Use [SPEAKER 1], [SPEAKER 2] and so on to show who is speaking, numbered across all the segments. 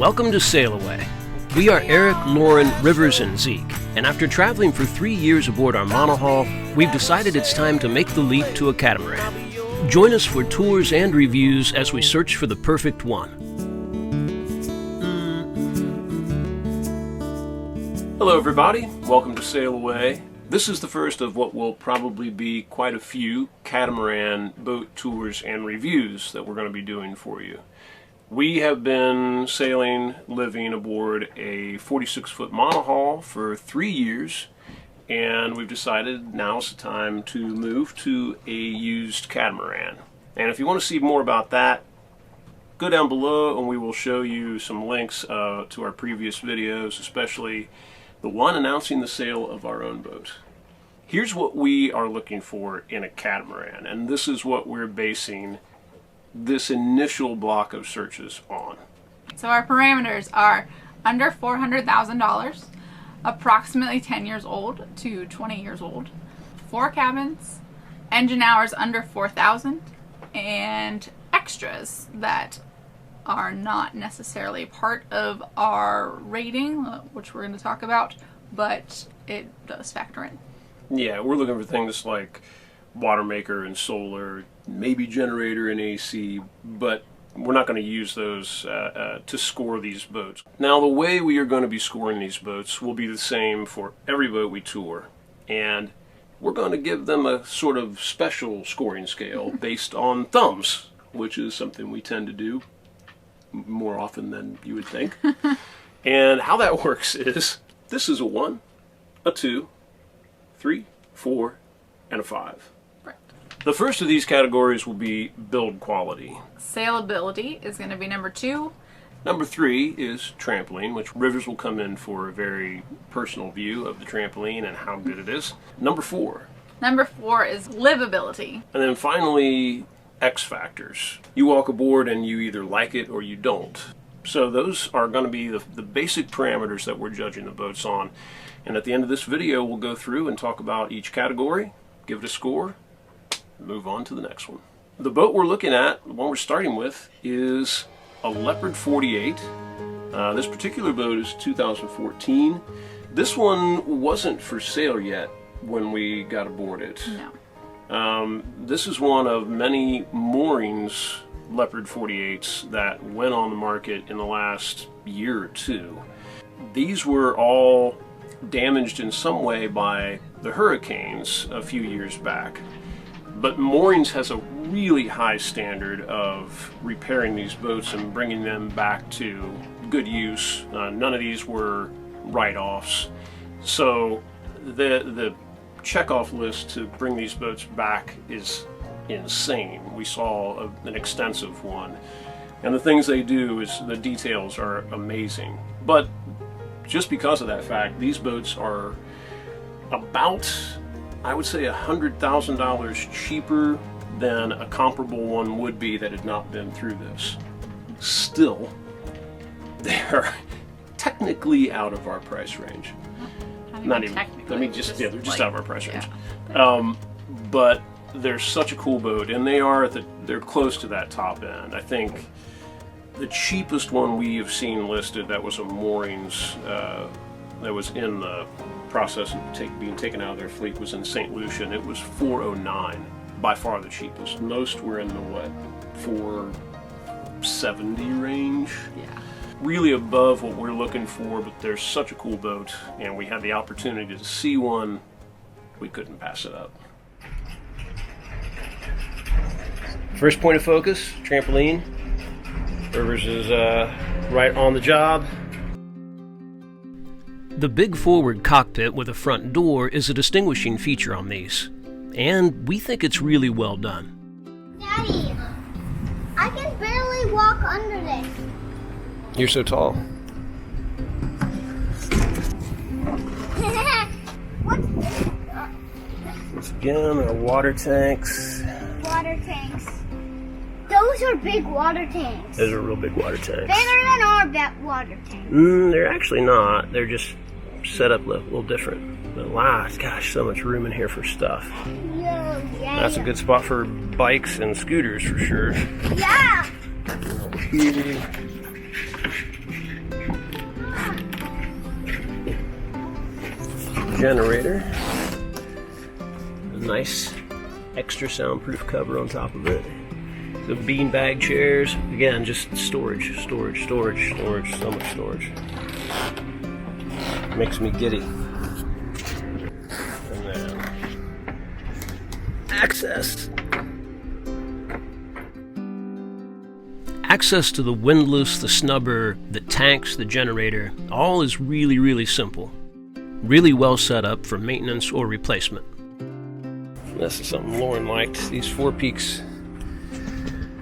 [SPEAKER 1] Welcome to SailAway. We are Eric, Lauren, Rivers, and Zeke, and after traveling for 3 years aboard our monohull, we've decided it's time to make the leap to a catamaran. Join us for tours and reviews as we search for the perfect one. Hello everybody, welcome to SailAway. This is the first of what will probably be quite a few catamaran boat tours and reviews that we're going to be doing for you. We have been sailing, living aboard a 46-foot monohull for 3 years, and we've decided now's the time to move to a used catamaran. And if you want to see more about that, go down below and we will show you some links to our previous videos, especially the one announcing the sale of our own boat. Here's what we are looking for in a catamaran, and this is what we're basing this initial block of searches on.
[SPEAKER 2] So our parameters are under $400,000, approximately 10 years old to 20 years old, 4 cabins, engine hours under 4,000, and extras that are not necessarily part of our rating, which we're going to talk about, but it does factor in.
[SPEAKER 1] Yeah, we're looking for things like watermaker and solar, maybe generator and AC, but we're not going to use those to score these boats. Now, the way we are going to be scoring these boats will be the same for every boat we tour, and we're going to give them a sort of special scoring scale based on thumbs, which is something we tend to do more often than you would think. And how that works is, this is a 1, a 2, 3, 4, and a 5. The first of these categories will be build quality.
[SPEAKER 2] Sailability is going to be number 2.
[SPEAKER 1] Number 3 is trampoline, which Rivers will come in for a very personal view of the trampoline and how good it is. Number 4.
[SPEAKER 2] Number 4 is livability.
[SPEAKER 1] And then finally, X factors. You walk aboard and you either like it or you don't. So those are going to be the basic parameters that we're judging the boats on. And at the end of this video, we'll go through and talk about each category, give it a score, move on to the next one. The boat we're looking at, the one we're starting with, is a Leopard 48. This particular boat is 2014. This one wasn't for sale yet when we got aboard it.
[SPEAKER 2] No.
[SPEAKER 1] This is one of many moorings Leopard 48s that went on the market in the last year or two. These were all damaged in some way by the hurricanes a few years back. But moorings has a really high standard of repairing these boats and bringing them back to good use. None of these were write-offs. So the checkoff list to bring these boats back is insane. We saw an extensive one. And the things they do is, the details are amazing. But just because of that fact, these boats are about, I would say, $100,000 cheaper than a comparable one would be that had not been through this. Still, they're technically out of our price range. Not even technically. I mean, they're just out of our price range. Yeah. But they're such a cool boat, and they're close to that top end. I think the cheapest one we have seen listed that was a moorings that was in the process of being taken out of their fleet was in St. Lucia, and it was $409, by far the cheapest. Most were in the $470 range.
[SPEAKER 2] Yeah.
[SPEAKER 1] Really above what we're looking for, but they're such a cool boat, and we had the opportunity to see one. We couldn't pass it up. First point of focus, trampoline. Rivers is right on the job. The big forward cockpit with a front door is a distinguishing feature on these, and we think it's really well done.
[SPEAKER 3] Daddy, I can barely walk under this.
[SPEAKER 1] You're so tall.
[SPEAKER 3] What's this?
[SPEAKER 1] Once again, our water tanks.
[SPEAKER 3] Water tanks. Those are big water tanks.
[SPEAKER 1] Those are real big water tanks.
[SPEAKER 3] Bigger than our water tanks.
[SPEAKER 1] They're actually not. They're just set up a little different. But wow, gosh, so much room in here for stuff.
[SPEAKER 3] Yeah.
[SPEAKER 1] That's a good spot for bikes and scooters for sure.
[SPEAKER 3] Yeah.
[SPEAKER 1] Over here. generator. A nice extra soundproof cover on top of it. The beanbag chairs, again, just storage, storage, storage, storage, so much storage. Makes me giddy. And then access. Access to the windlass, the snubber, the tanks, the generator, all is really, really simple. Really well set up for maintenance or replacement. This is something Lauren liked. These Four Peaks,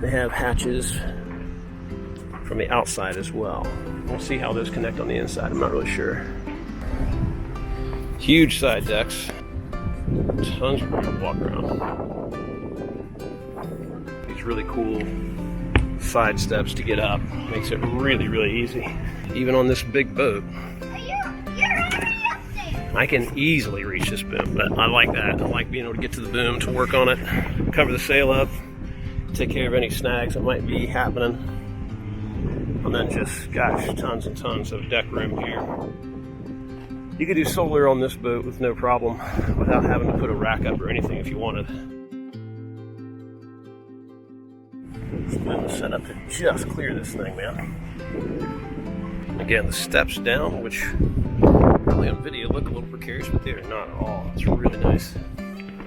[SPEAKER 1] they have hatches from the outside as well. We'll see how those connect on the inside. I'm not really sure. Huge side decks. Tons of room to walk around. These really cool side steps to get up. Makes it really, really easy. Even on this big boat. I can easily reach this boom, but I like that. I like being able to get to the boom, to work on it, cover the sail up, take care of any snags that might be happening. And then just, gosh, tons and tons of deck room here. You could do solar on this boat with no problem without having to put a rack up or anything if you wanted. Then set up to just clear this thing, man. Again, the steps down, which probably on video look a little precarious, but they're not at all. It's really nice.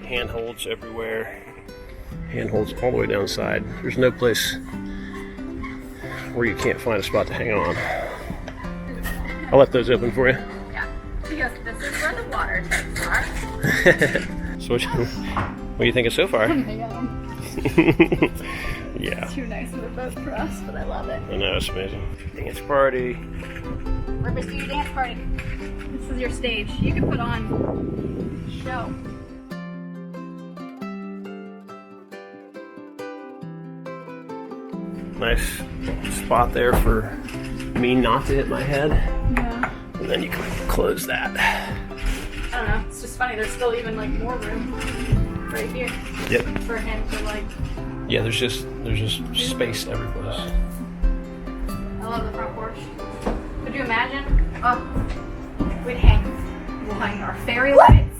[SPEAKER 1] Handholds everywhere. Handholds all the way down the side. There's no place where you can't find a spot to hang on. I'll let those open for you.
[SPEAKER 2] Yeah, because this is where the water tanks are.
[SPEAKER 1] So what do you think of so far? Yeah.
[SPEAKER 2] It's too nice of a boat for us, but I love it.
[SPEAKER 1] I know, it's amazing. Dance party.
[SPEAKER 2] Rivers, do your dance party. This is your stage. You can put on show.
[SPEAKER 1] Nice spot there for me not to hit my head.
[SPEAKER 2] Yeah.
[SPEAKER 1] And then you can close that.
[SPEAKER 2] I don't know. It's just funny. There's still even like more room right here.
[SPEAKER 1] Yep.
[SPEAKER 2] For him to like.
[SPEAKER 1] Yeah, there's just space every place.
[SPEAKER 2] I love the front porch. Could you imagine? Oh, we'll hang our fairy lights.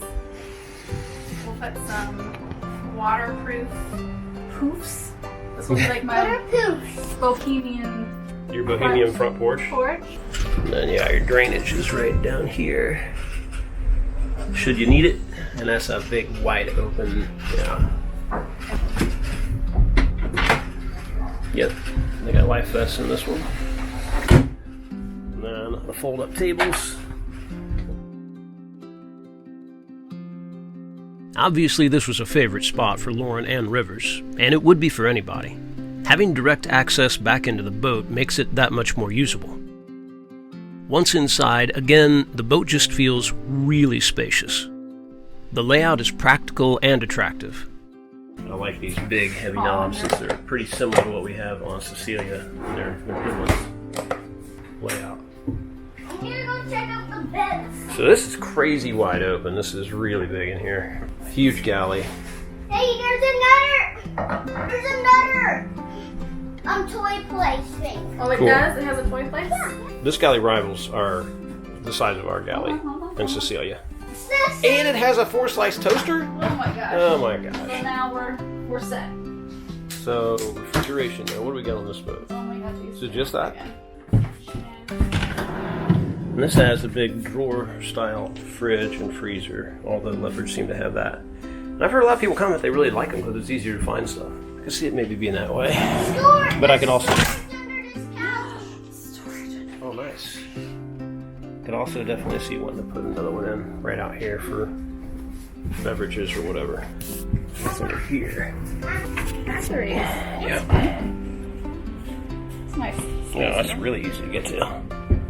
[SPEAKER 2] We'll put some waterproof poofs. This will be like my Bohemian.
[SPEAKER 1] Your Bohemian front porch. And then yeah, your drainage is right down here. Should you need it, and that's a big wide open. Yeah. Yep, they got life vests in this one. And then the fold-up tables. Obviously, this was a favorite spot for Lauren and Rivers, and it would be for anybody. Having direct access back into the boat makes it that much more usable. Once inside, again, the boat just feels really spacious. The layout is practical and attractive. I like these big, heavy knobs since they're pretty similar to what we have on Cecilia. They're good ones. Layout.
[SPEAKER 3] I'm gonna go check out the beds.
[SPEAKER 1] So this is crazy wide open. This is really big in here. Huge galley.
[SPEAKER 3] Hey, there's another toy place thing.
[SPEAKER 2] Oh, it
[SPEAKER 1] Cool.
[SPEAKER 2] does? It has a toy place?
[SPEAKER 3] Yeah.
[SPEAKER 1] This galley rivals are the size of our galley in Cecilia.
[SPEAKER 3] This
[SPEAKER 1] And it has a 4-slice toaster?
[SPEAKER 2] Oh my gosh.
[SPEAKER 1] Oh my
[SPEAKER 2] So
[SPEAKER 1] gosh.
[SPEAKER 2] now we're set.
[SPEAKER 1] So, refrigeration now. What do we got on this boat?
[SPEAKER 2] Oh my gosh.
[SPEAKER 1] Is it just that? And this has a big drawer-style fridge and freezer, although Leopards seem to have that. And I've heard a lot of people comment they really like them because it's easier to find stuff. I can see it maybe being that way. But I could also... Oh, nice. Could also definitely see wanting to put another one in right out here for beverages or whatever. It's over here.
[SPEAKER 2] Batteries.
[SPEAKER 1] Yeah.
[SPEAKER 2] It's nice.
[SPEAKER 1] Yeah, that's really easy to get to.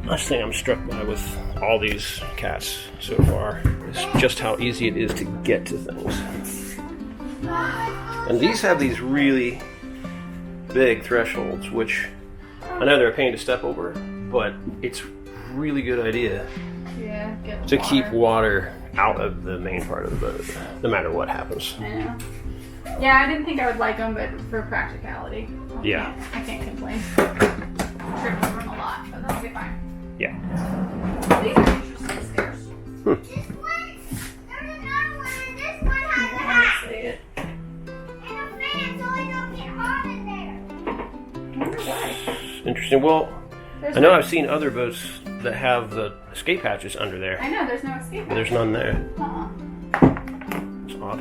[SPEAKER 1] Last thing I'm struck by with all these cats so far is just how easy it is to get to things. And these have these really big thresholds, which I know they're a pain to step over, but it's a really good idea
[SPEAKER 2] Yeah, get
[SPEAKER 1] to keep water out of the main part of the boat, no matter what happens.
[SPEAKER 2] I know. Yeah, I didn't think I would like them, but for practicality,
[SPEAKER 1] Yeah.
[SPEAKER 2] I can't complain. Trip over them a lot, but that'll be fine.
[SPEAKER 1] Yeah.
[SPEAKER 2] These are interesting stairs.
[SPEAKER 3] This one's
[SPEAKER 1] Interesting. Well, I know I've seen other boats that have the escape hatches under there.
[SPEAKER 2] I know, there's no escape hatch.
[SPEAKER 1] But there's none there. It's odd.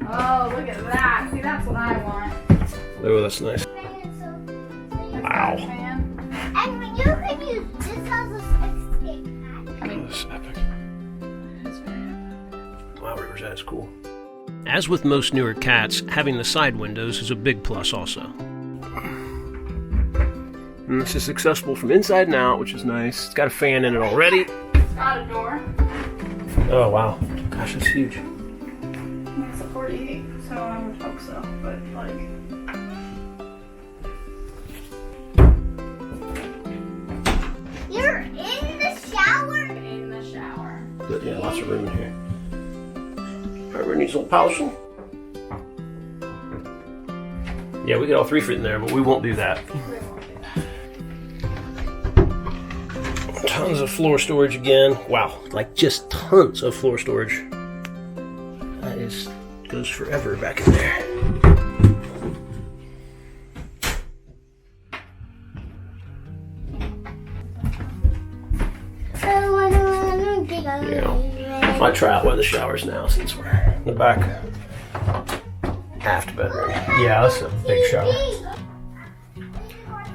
[SPEAKER 2] Oh, look at that. See, that's what I want.
[SPEAKER 1] Oh, that's nice. Wow.
[SPEAKER 3] And you can use this as a escape hatch.
[SPEAKER 1] This is epic. Wow, Rivers, that's cool. As with most newer cats, having the side windows is a big plus also. And this is accessible from inside and out, which is nice. It's got a fan in it already.
[SPEAKER 2] It's got a door.
[SPEAKER 1] Oh, wow. Gosh, that's huge.
[SPEAKER 2] It's a 48, so I would hope so, but like...
[SPEAKER 3] You're in the shower?
[SPEAKER 2] In the shower.
[SPEAKER 1] But yeah, lots of room in here. Everybody needs a little polishing. Yeah, we could all 3 fit in there, but we won't do that. Tons of floor storage again. Wow, like just tons of floor storage. That is goes forever back in there. Yeah. Might try out one of the showers now since we're in the back aft bedroom. Yeah, that's a big shower.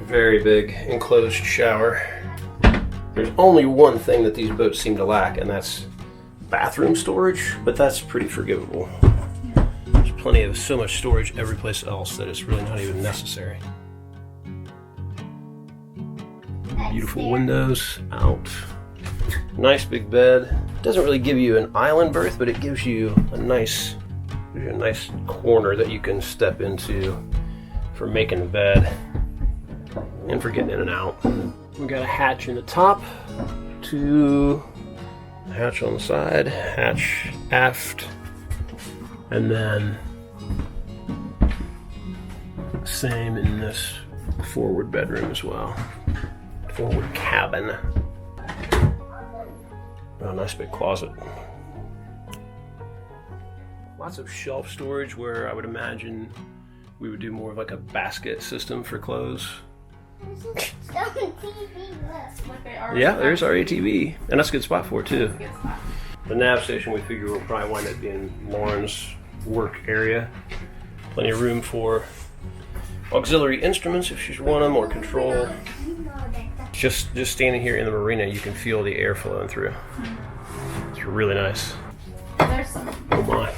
[SPEAKER 1] Very big enclosed shower. There's only one thing that these boats seem to lack, and that's bathroom storage, but that's pretty forgivable. There's plenty of so much storage every place else that it's really not even necessary. Beautiful windows out. Nice big bed. Doesn't really give you an island berth, but it gives you a nice corner that you can step into for making the bed and for getting in and out. We got a hatch in the top, a hatch on the side, hatch aft, and then same in this forward bedroom as well. Forward cabin. Oh, nice big closet. Lots of shelf storage where I would imagine we would do more of like a basket system for clothes. Yeah, there's our ATV, and that's a good spot for it too. The nav station we figure will probably wind up being Lauren's work area. Plenty of room for auxiliary instruments if she's want them, or control. Just standing here in the marina, you can feel the air flowing through. It's really nice.
[SPEAKER 2] There's some.
[SPEAKER 1] Oh my.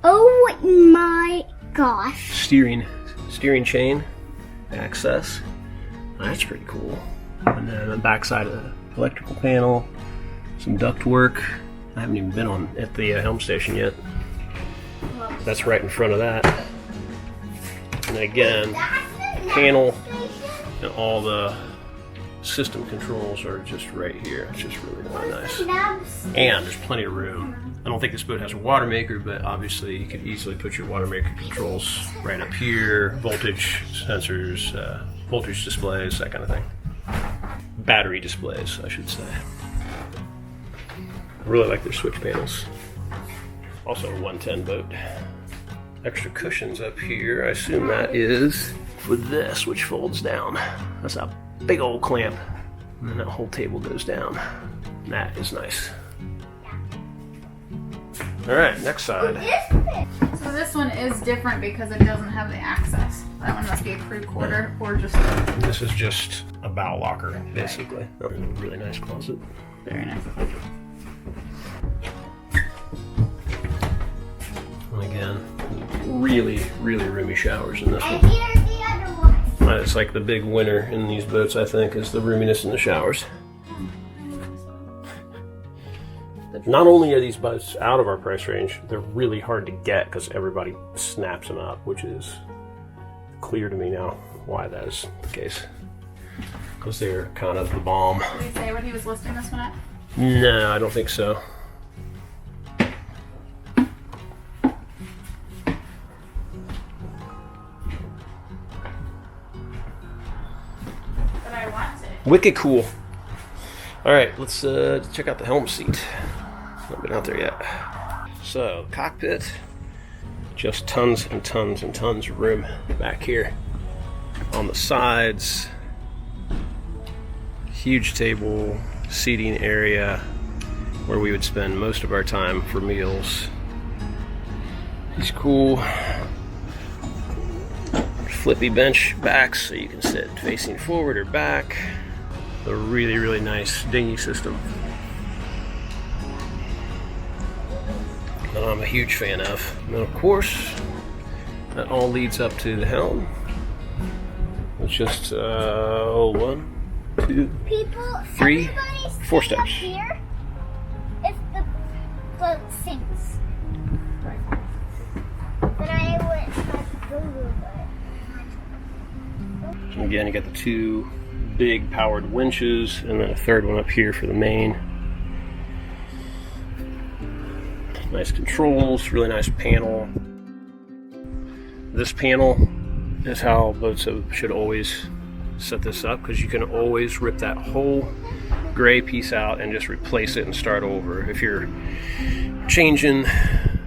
[SPEAKER 3] Oh my gosh.
[SPEAKER 1] Steering chain access. That's pretty cool. And then on the back side of the electrical panel, some duct work. I haven't even been at the Helm station yet. That's right in front of that. And then again, panel and all the system controls are just right here. It's just really nice. And there's plenty of room. I don't think this boat has a watermaker, but obviously you could easily put your watermaker controls right up here. Voltage sensors, voltage displays, that kind of thing. Battery displays, I should say. I really like their switch panels. Also a 110 boat. Extra cushions up here. I assume that is for this, which folds down. That's a big old clamp. And then that whole table goes down. That is nice. Alright, next side.
[SPEAKER 2] So this one is different because it doesn't have the access. That one must be a crew quarter or just
[SPEAKER 1] This is just a bow locker, basically. Oh, really nice closet.
[SPEAKER 2] very nice.
[SPEAKER 1] And again, really roomy showers in this
[SPEAKER 3] And
[SPEAKER 1] one.
[SPEAKER 3] here's the other one.
[SPEAKER 1] It's like the big winner in these boats, I think, is the roominess in the showers. Not only are these boats out of our price range, they're really hard to get because everybody snaps them up, which is clear to me now why that is the case. Because they're kind of the bomb.
[SPEAKER 2] Did he say what he was listing this one at?
[SPEAKER 1] No, I don't think so.
[SPEAKER 2] But I want it.
[SPEAKER 1] Wicked cool. All right, let's check out the helm seat. Not been out there yet. So, cockpit, Just tons and tons and tons of room back here on the sides. Huge table, seating area where we would spend most of our time for meals. These cool flippy bench backs so you can sit facing forward or back. A really, really nice dinghy system that I'm a huge fan of. And then of course, that all leads up to the helm. It's just 1, 2,
[SPEAKER 3] People,
[SPEAKER 1] 3,
[SPEAKER 3] everybody
[SPEAKER 1] 4
[SPEAKER 3] stand up
[SPEAKER 1] steps.
[SPEAKER 3] here if the boat sinks. But I went like Google, but
[SPEAKER 1] Again, you got the 2 big powered winches and then a third one up here for the main. Nice controls, really nice panel. This panel is how boats should always set this up, because you can always rip that whole gray piece out and just replace it and start over. If you're changing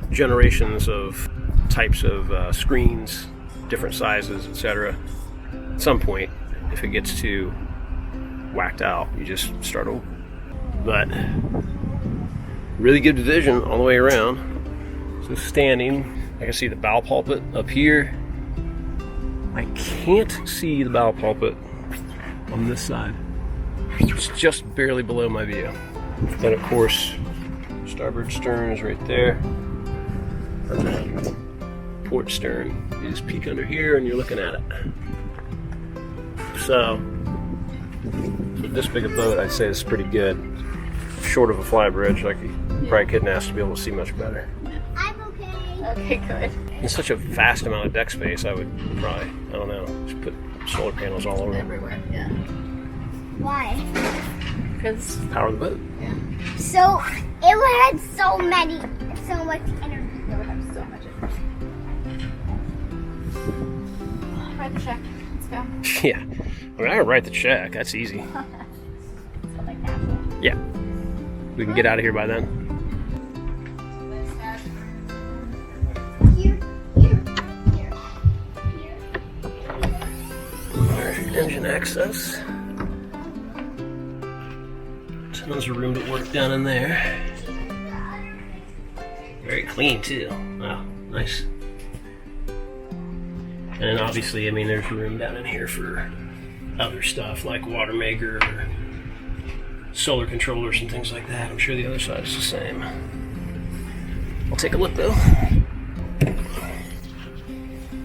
[SPEAKER 1] generations of types of screens, different sizes, etc., at some point, if it gets too whacked out, you just start over. But really good vision all the way around. So standing, I can see the bow pulpit up here. I can't see the bow pulpit on this side. It's just barely below my view. Then of course, starboard stern is right there. And then port stern. You just peek under here and you're looking at it. So, for this big a boat, I'd say it's pretty good. Short of a fly bridge, like you probably couldn't ask to be able to see much better.
[SPEAKER 3] I'm okay.
[SPEAKER 2] Okay, good.
[SPEAKER 1] In such a vast amount of deck space, I would probably, I don't know, just put solar panels all over.
[SPEAKER 2] Everywhere, yeah.
[SPEAKER 3] Why?
[SPEAKER 2] Because,
[SPEAKER 1] Power the boat.
[SPEAKER 2] yeah.
[SPEAKER 3] So it would have so much energy.
[SPEAKER 2] It would have so much energy. Write the check. Let's go.
[SPEAKER 1] Yeah. I mean, I can write the check. That's easy.
[SPEAKER 2] It's like that.
[SPEAKER 1] Yeah. We can get out of here by then.
[SPEAKER 3] Here, here, here, here.
[SPEAKER 1] There's your engine access. Tons of room to work down in there. Very clean too. Wow, nice. And then obviously, I mean, there's room down in here for other stuff like watermaker, or solar controllers and things like that. I'm sure the other side is the same. I'll take a look though.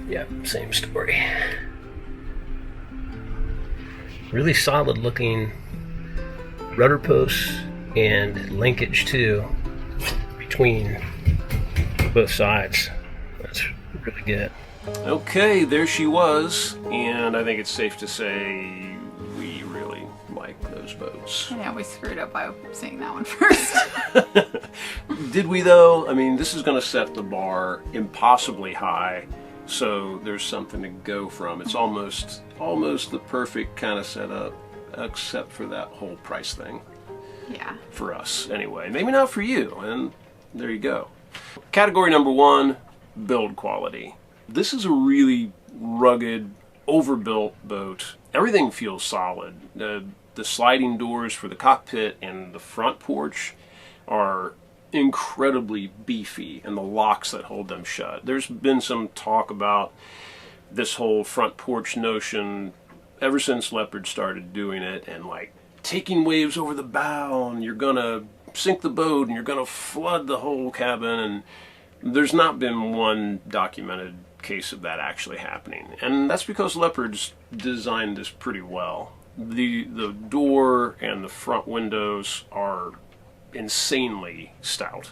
[SPEAKER 1] Yeah, same story. Really solid looking rudder posts and linkage too between both sides. That's really good. Okay, there she was, and I think it's safe to say we really like those boats.
[SPEAKER 2] Yeah, we screwed up by saying that one first.
[SPEAKER 1] Did we though? I mean, this is going to set the bar impossibly high, so there's something to go from. It's almost the perfect kind of setup, except for that whole price thing.
[SPEAKER 2] Yeah.
[SPEAKER 1] For us, anyway. Maybe not for you, and there you go. Category number 1, build quality. This is a really rugged, overbuilt boat. Everything feels solid. The sliding doors for the cockpit and the front porch are incredibly beefy, and the locks that hold them shut. There's been some talk about this whole front porch notion ever since Leopard started doing it, and like taking waves over the bow, and you're gonna sink the boat, and you're gonna flood the whole cabin, and there's not been one documented case of that actually happening. And that's because Leopard's designed this pretty well. The door and the front windows are insanely stout,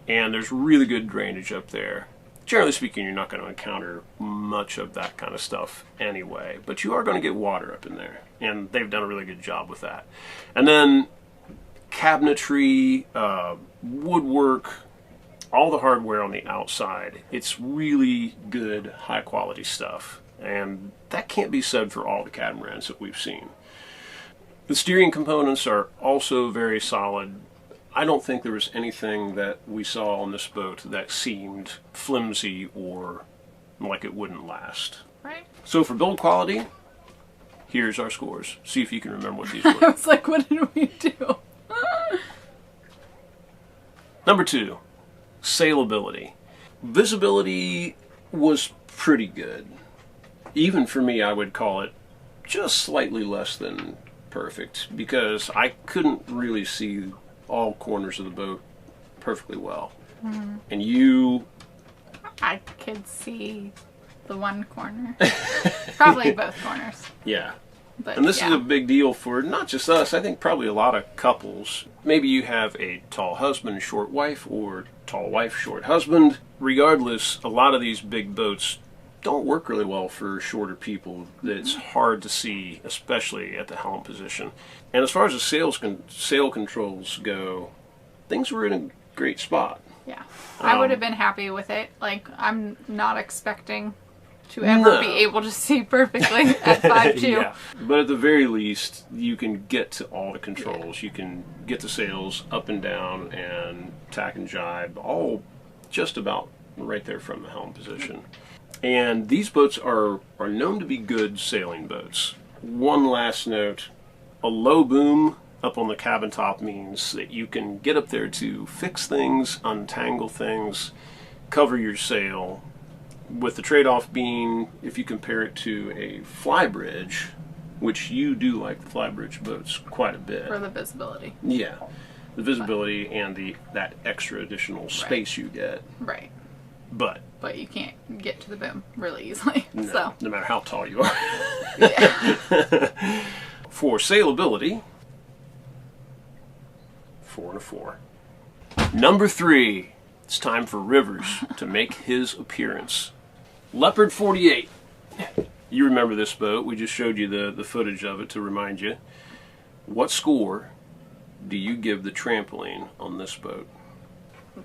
[SPEAKER 1] and there's really good drainage up there. Generally speaking, you're not going to encounter much of that kind of stuff anyway, but you are going to get water up in there, and they've done a really good job with that. And then cabinetry, woodwork, all the hardware on the outside, it's really good, high quality stuff, and that can't be said for all the catamarans that we've seen. The steering components are also very solid. I don't think there was anything that we saw on this boat that seemed flimsy or like it wouldn't last.
[SPEAKER 2] Right.
[SPEAKER 1] So for build quality, here's our scores. See if you can remember what these
[SPEAKER 2] I
[SPEAKER 1] were.
[SPEAKER 2] was like, what did we do?
[SPEAKER 1] Number 2, sailability. Visibility was pretty good. Even for me, I would call it just slightly less than perfect, because I couldn't really see all corners of the boat perfectly well.
[SPEAKER 2] Mm-hmm.
[SPEAKER 1] And you...
[SPEAKER 2] I could see the one corner. Probably both corners.
[SPEAKER 1] Yeah.
[SPEAKER 2] But,
[SPEAKER 1] and this
[SPEAKER 2] yeah.
[SPEAKER 1] is a big deal for not just us, I think probably a lot of couples. Maybe you have a tall husband, short wife, or tall wife, short husband. Regardless, a lot of these big boats don't work really well for shorter people. It's hard to see, especially at the helm position. And as far as the sail controls go, things were in a great spot.
[SPEAKER 2] Yeah. I would have been happy with it. Like, I'm not expecting to ever be able to see perfectly at 5'2".
[SPEAKER 1] Yeah. But at the very least, you can get to all the controls. You can get the sails up and down and tack and jibe, all just about right there from the helm position. And these boats are known to be good sailing boats. One last note, a low boom up on the cabin top means that you can get up there to fix things, untangle things, cover your sail, with the trade-off being, if you compare it to a flybridge, which you do like the flybridge boats quite a bit.
[SPEAKER 2] For the visibility.
[SPEAKER 1] Yeah. The visibility and that extra additional space you get.
[SPEAKER 2] Right.
[SPEAKER 1] But
[SPEAKER 2] you can't get to the boom really easily.
[SPEAKER 1] No, no matter how tall you are.
[SPEAKER 2] Yeah.
[SPEAKER 1] For sailability, 4 and a 4. Number 3, it's time for Rivers to make his appearance. Leopard 48. You remember this boat. We just showed you the footage of it to remind you. What score do you give the trampoline on this boat?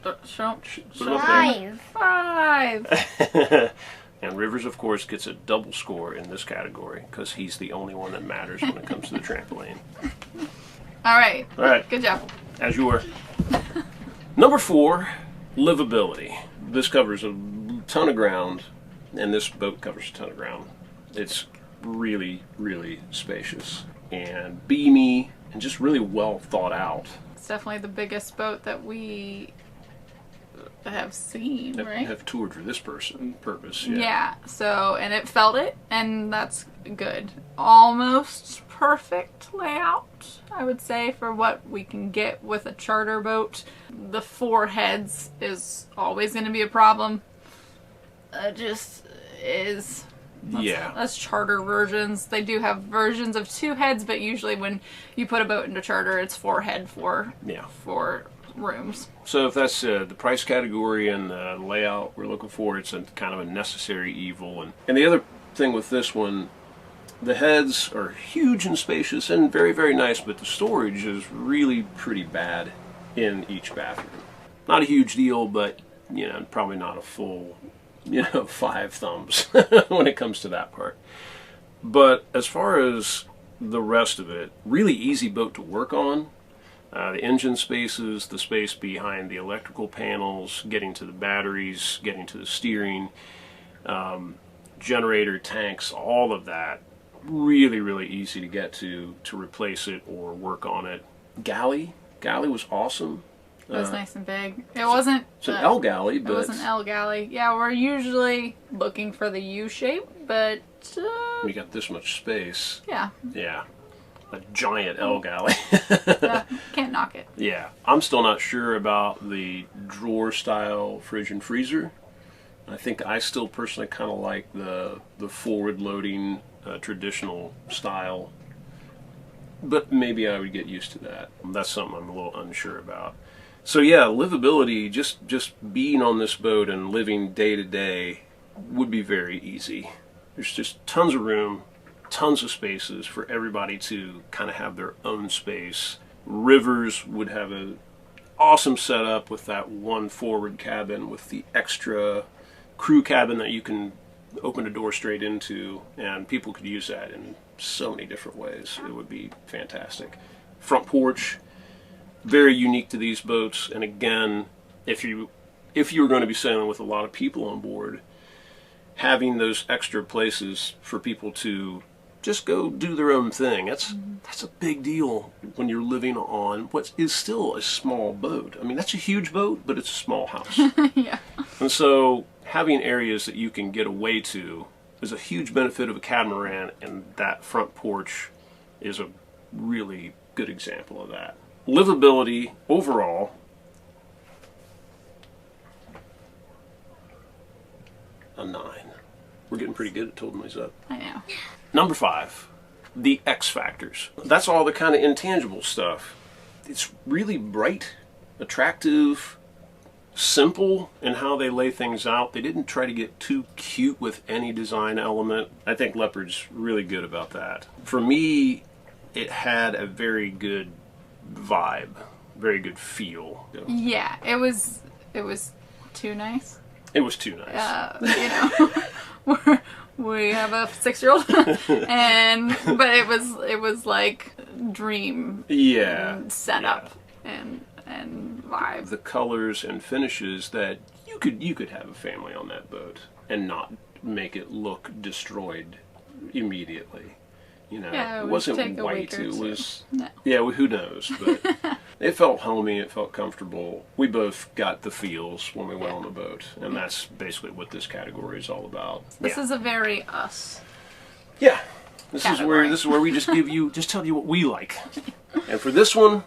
[SPEAKER 3] 5.
[SPEAKER 2] 5.
[SPEAKER 1] And Rivers, of course, gets a double score in this category because he's the only one that matters when it comes to the trampoline.
[SPEAKER 2] All right.
[SPEAKER 1] All right.
[SPEAKER 2] Good job.
[SPEAKER 1] As you were. Number 4, livability. This covers a ton of ground, and this boat covers a ton of ground. It's really, really spacious and beamy and just really well thought out.
[SPEAKER 2] It's definitely the biggest boat that we have seen, right?
[SPEAKER 1] Have toured for this purpose.
[SPEAKER 2] Yeah. So, and it felt it, and that's good. Almost perfect layout, I would say, for what we can get with a charter boat. The 4 heads is always going to be a problem. It just is. That's charter versions. They do have versions of 2 heads, but usually when you put a boat into charter, it's 4 head for rooms.
[SPEAKER 1] So if that's the price category and the layout we're looking for, it's a kind of a necessary evil. And the other thing with this one, the heads are huge and spacious and very, very nice, but the storage is really pretty bad in each bathroom. Not a huge deal, but probably not a full 5 thumbs when it comes to that part. But as far as the rest of it, really easy boat to work on. The engine spaces, the space behind the electrical panels, getting to the batteries, getting to the steering, generator tanks, all of that, really, really easy to get to replace it or work on it. Galley was awesome.
[SPEAKER 2] It was nice and big. It wasn't...
[SPEAKER 1] It's an L galley, but...
[SPEAKER 2] It was an L galley. Yeah, we're usually looking for the U shape, but...
[SPEAKER 1] we got this much space.
[SPEAKER 2] Yeah.
[SPEAKER 1] Yeah. A giant L galley.
[SPEAKER 2] Yeah, can't knock it.
[SPEAKER 1] Yeah. I'm still not sure about the drawer-style fridge and freezer. I think I still personally kind of like the forward-loading traditional style. But maybe I would get used to that. That's something I'm a little unsure about. So yeah, livability, just being on this boat and living day to day would be very easy. There's just tons of room, tons of spaces for everybody to kind of have their own space. Rivers would have an awesome setup with that one forward cabin with the extra crew cabin that you can open a door straight into, and people could use that in so many different ways. It would be fantastic. Front porch, very unique to these boats. And again, if you're going to be sailing with a lot of people on board, having those extra places for people to just go do their own thing, that's a big deal when you're living on what is still a small boat. I mean, that's a huge boat, but it's a small house.
[SPEAKER 2] Yeah.
[SPEAKER 1] And so having areas that you can get away to is a huge benefit of a catamaran, and that front porch is a really good example of that. Livability overall, a 9. We're getting pretty good at total these up.
[SPEAKER 2] I know.
[SPEAKER 1] Number 5, the X factors. That's all the kind of intangible stuff. It's really bright, attractive, simple in how they lay things out. They didn't try to get too cute with any design element. I think Leopard's really good about that. For me, it had a very good vibe, very good feel.
[SPEAKER 2] Yeah, it was too nice.
[SPEAKER 1] It was too nice.
[SPEAKER 2] You know, we have a 6-year-old, but it was like dream setup and vibe.
[SPEAKER 1] The colors and finishes that you could have a family on that boat and not make it look destroyed immediately. You know, it wasn't white. It was who knows? But it felt homey. It felt comfortable. We both got the feels when we went on the boat, and that's basically what this category is all about.
[SPEAKER 2] This is a very us.
[SPEAKER 1] Yeah, this is where we just tell you what we like. And for this one,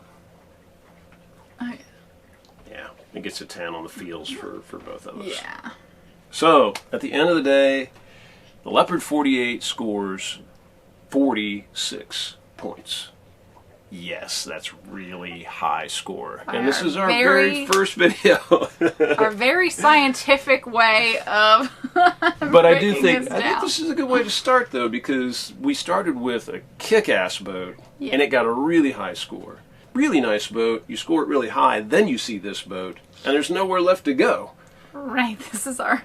[SPEAKER 1] it gets a 10 on the feels for both of us.
[SPEAKER 2] Yeah.
[SPEAKER 1] So at the end of the day, the Leopard 48 scores 46 points. Yes, that's really high score. And this is our very first video.
[SPEAKER 2] Our very scientific way of
[SPEAKER 1] But I think this is a good way to start, though, because we started with a kick-ass boat, and it got a really high score. Really nice boat, you score it really high, then you see this boat, and there's nowhere left to go.
[SPEAKER 2] Right, this is our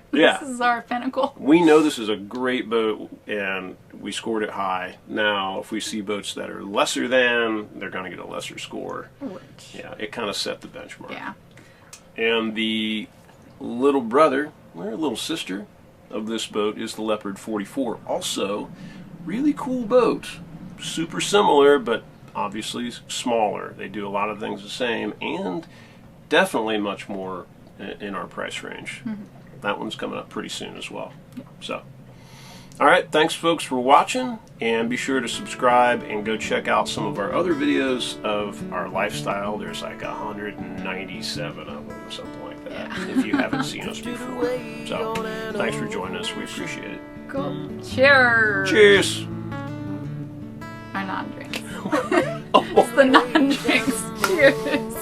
[SPEAKER 2] pinnacle.
[SPEAKER 1] We know this is a great boat, and we scored it high. Now, if we see boats that are lesser than, they're going to get a lesser score. Yeah, it kind of set the benchmark.
[SPEAKER 2] Yeah.
[SPEAKER 1] And the little brother, or little sister of this boat is the Leopard 44. Also, really cool boat. Super similar, but obviously smaller. They do a lot of things the same, and definitely much more in our price range. That one's coming up pretty soon as well. So, all right, thanks folks for watching, and be sure to subscribe and go check out some of our other videos of our lifestyle. There's like 197 of them, something like that, if you haven't seen us before. So, thanks for joining us. We appreciate it.
[SPEAKER 2] Cool. Cheers.
[SPEAKER 1] Cheers.
[SPEAKER 2] Our non-drinks. It's the non-drinks. Cheers.